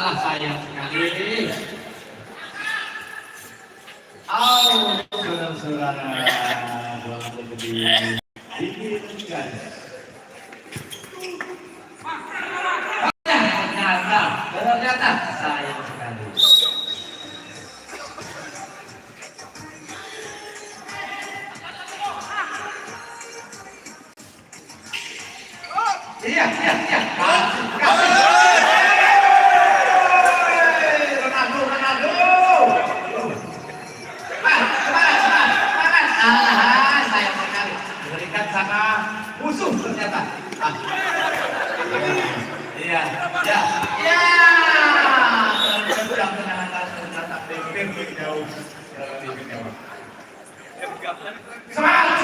Alah sayang sekali. Oh, saudara-saudara, bola gede dikirimkan. Ternyata sayang sekali. Iya. Ronaldo. Sayang sekali. Berikan sama musuh ternyata. Iya. Sedang menangan ternyata lebih jauh. Semangat.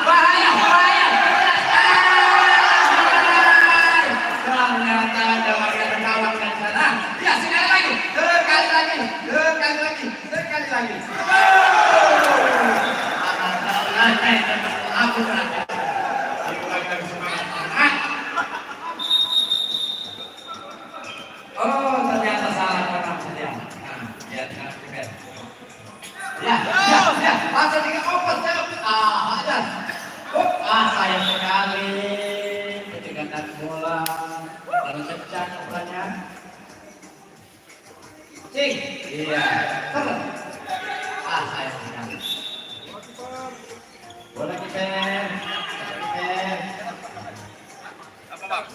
Bahaya. Ternyata ada warga terkawal di sana. Ya, sekali lagi. Aku berada. Oh, ternyata salah orang saja. Ya, langsung dikepot. Sayang sekali. Ketinggalan bola. Lalu pecah bolanya. Cing. Iya. Sayang sekali. Bola kiper. Apa, Bang?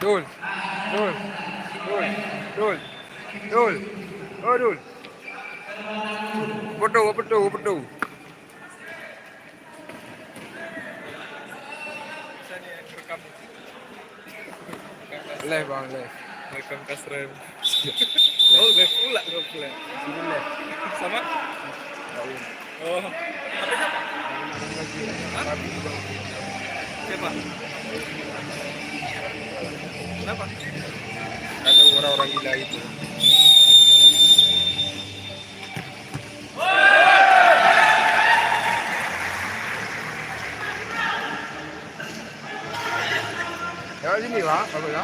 Dul. Oh, Dul. Apa tu? Live bang, live. Rekam kasrem. Oh, live pula kau pula. Sini live. Sama? Oh. Siapa? Kenapa? Ada orang-orang gila itu. Ya sini lah, bagus ya.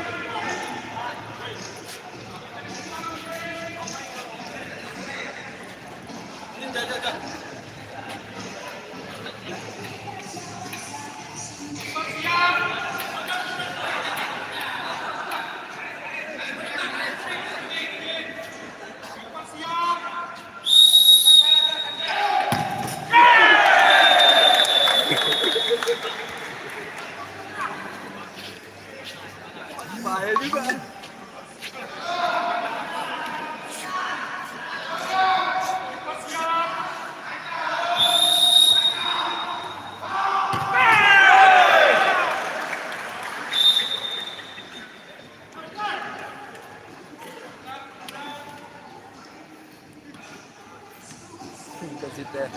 Bahaya juga. Kasih teh.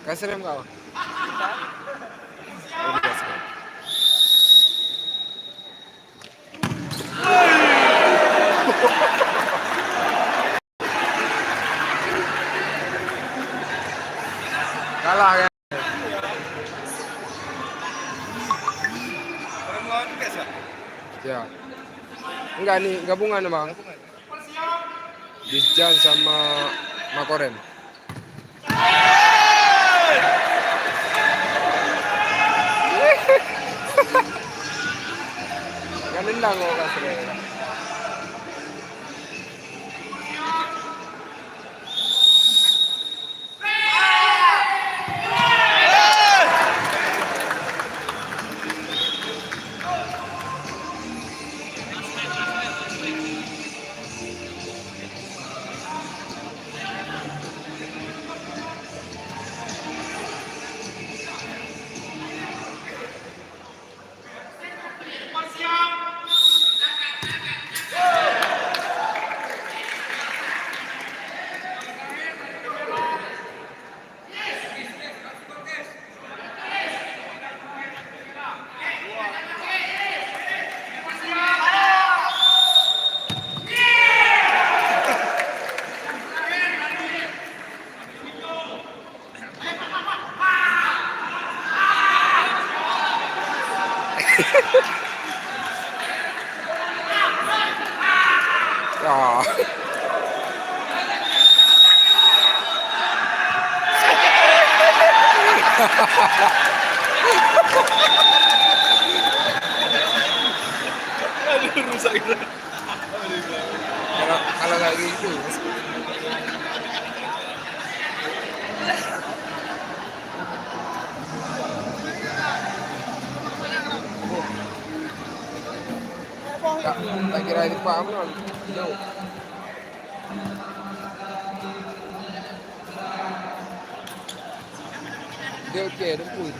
Kasih rem kau. kalah kan. Orang lawan PES Pak? Ya. Enggak nih gabungan bang. Disjan sama Makorem. Kan nendang kok kasih. Ya. Aduh, rusak itu. Kalau nggak gitu. Tak kira ini paham kan? Jauh. Dia okey, dia pun.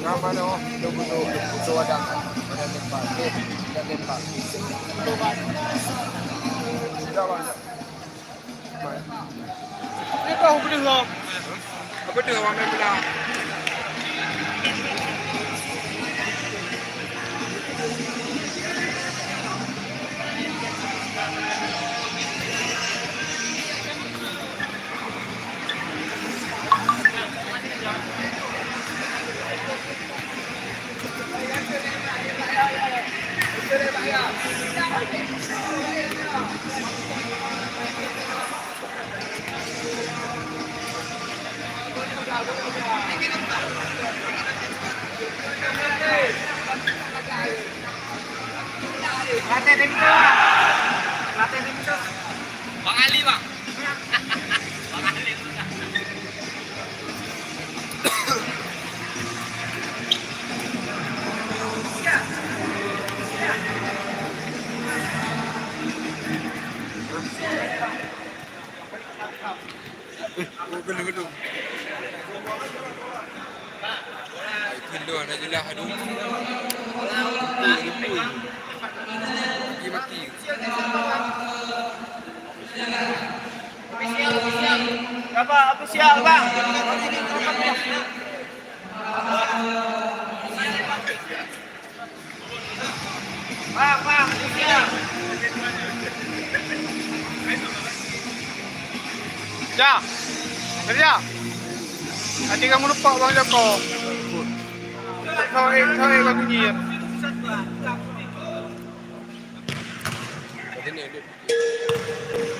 Nama no, do ada. Ada tempat, ada tempat. Sudah banyak. Dia tahu betul lah. Apa tu orang main bola? Latih tim itu. Latih tim itu. Bang Ali, Bang. Gedung. Itu ada jelah aduh. Mati. Apa siap, Bang? Bang, siap. Ya. Kerja. Nanti kamu lupa Bang Joko. Kau kan bunyi.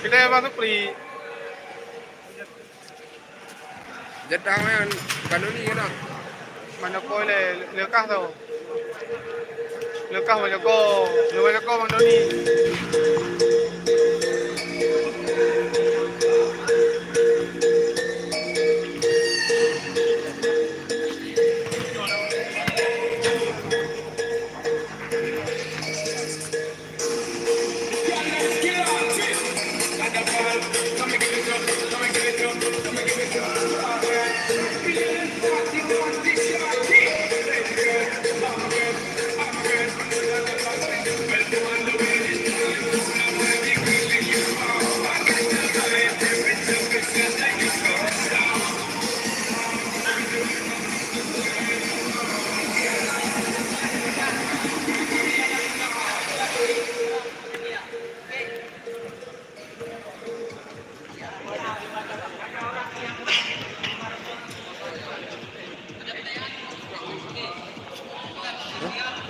Kita masuk free. Jatah main kanuni kan? Mana kau lekah tau. Lekah Bang Joko. Bang Joko Bang Doni.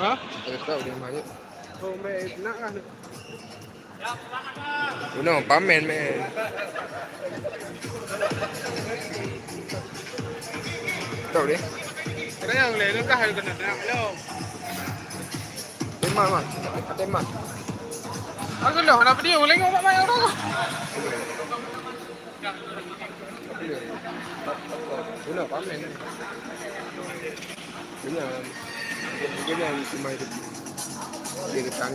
Hả? Tak tahu dia banyak. Oh, mẹ nak kan. Guna pamen men. Tahu dia. Cái yang lấy nó cái cái này đâu. Teman mah. Teman. Aku loh, kenapa dia ulang ngomong banyak orang? Guna pamen. Guna. Guna cuma itu. Dia ketang.